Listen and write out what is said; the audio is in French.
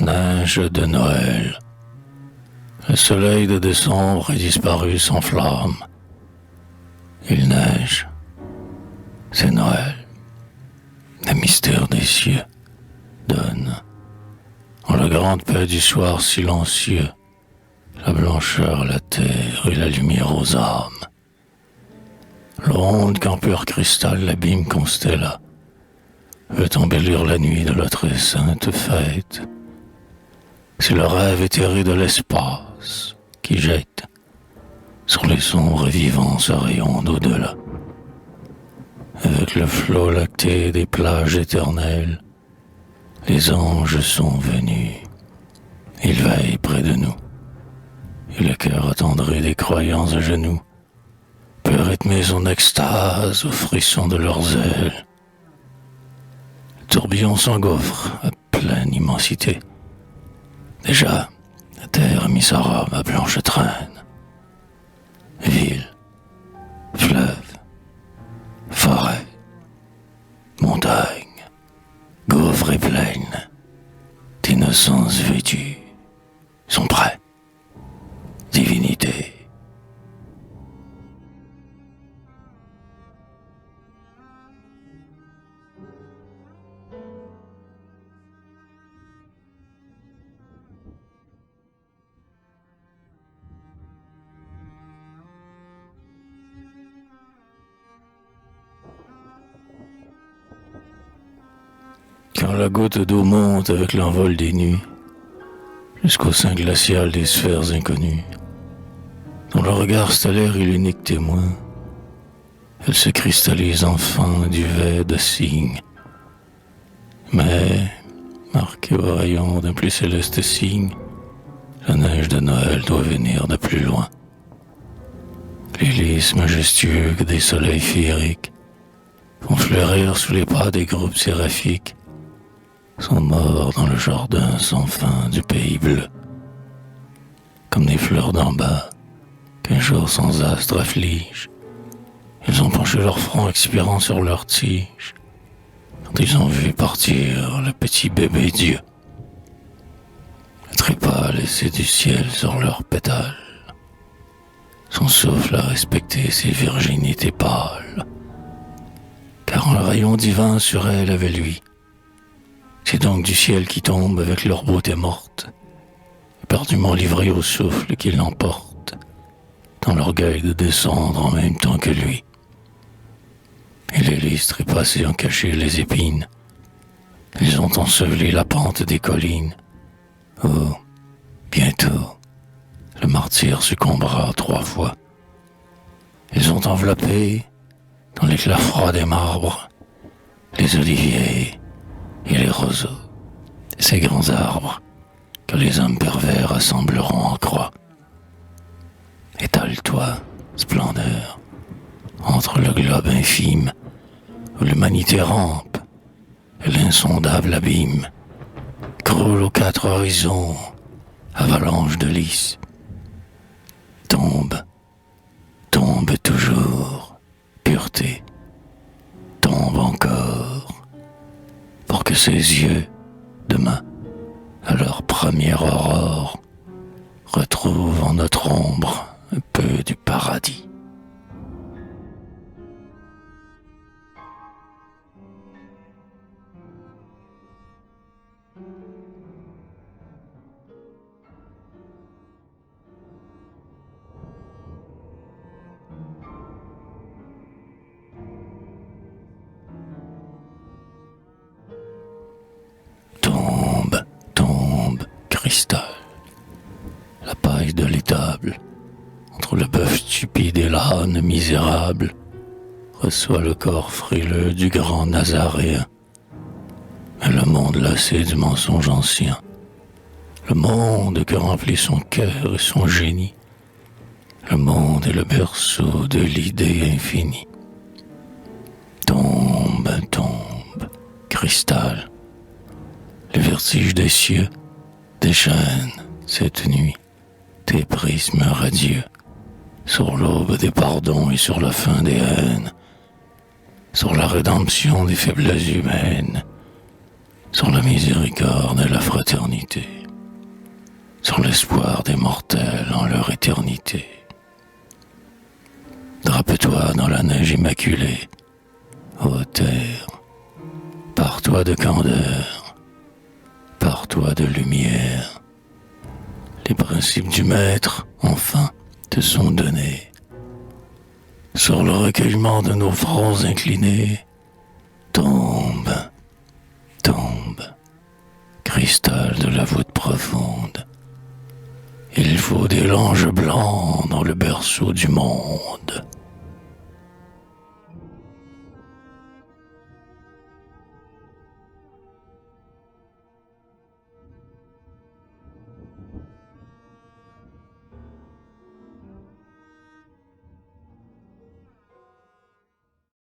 neige de Noël. Le soleil de décembre est disparu sans flamme. Il neige. C'est Noël. Le mystère des cieux donne, en la grande paix du soir silencieux, la blancheur à la terre et la lumière aux âmes. L'onde qu'en pur cristal l'abîme constella veut embellir la nuit de la très sainte fête. C'est le rêve éthéré de l'espace qui jette sur les sombres et vivants ce rayon d'au-delà. Avec le flot lacté des plages éternelles, les anges sont venus. Ils veillent près de nous, et le cœur attendri des croyants à genoux peut rythmer son extase au frisson de leurs ailes. Le tourbillon s'engouffre à pleine immensité. Déjà, la terre a mis sa robe à blanche traîne. Ville, fleuve, forêt, montagne, gouffre et plaine, d'innocence vêtue, sont prêts. Divinité. Quand la goutte d'eau monte avec l'envol des nuits, jusqu'au sein glacial des sphères inconnues, dont le regard stellaire est l'unique témoin, elle se cristallise enfin duvet de cygne. Mais, marquée au rayon d'un plus céleste signe, la neige de Noël doit venir de plus loin. Les lys majestueux que des soleils féeriques font fleurir sous les pas des groupes séraphiques sont morts dans le jardin sans fin du pays bleu. Comme des fleurs d'en bas, qu'un jour sans astre afflige, ils ont penché leur front expirant sur leur tige, quand ils ont vu partir le petit bébé Dieu. Le trépas laissé du ciel sur leurs pétales, son souffle a respecté ses virginités pâles, car un rayon divin sur elle avait lui. C'est donc du ciel qui tombe avec leur beauté morte, éperdument livrés au souffle qui l'emporte, dans l'orgueil de descendre en même temps que lui. Et les lys trépassés ont caché les épines, ils ont enseveli la pente des collines. Oh, bientôt, le martyr succombera 3 fois. Ils ont enveloppé, dans l'éclat froid des marbres, les oliviers et les roseaux, ces grands arbres que les hommes pervers assembleront en croix. Étale-toi, splendeur, entre le globe infime où l'humanité rampe et l'insondable abîme, croule aux 4 horizons, avalanche de lys. Tombe, tombe toujours, pureté, tombe encore, pour que ses yeux, demain, à leur première aurore, retrouvent en notre ombre un peu du paradis. Tombe, tombe, cristal, la paille de l'étable, entre le bœuf stupide et l'âne misérable, reçoit le corps frileux du grand Nazaréen. Mais le monde lassé du mensonge ancien, le monde que remplit son cœur et son génie, le monde est le berceau de l'idée infinie. Tombe, tombe, cristal, le vertige des cieux déchaîne cette nuit tes prismes radieux sur l'aube des pardons et sur la fin des haines, sur la rédemption des faiblesses humaines, sur la miséricorde et la fraternité. sur l'espoir des mortels en leur éternité. Drape-toi dans la neige immaculée, ô terre, pars-toi de candeur, pars-toi de lumière. Les principes du maître, enfin, te sont donnés. Sur le recueillement de nos fronts inclinés, tombe, tombe, cristal de la voûte profonde. Il faut des langes blancs dans le berceau du monde.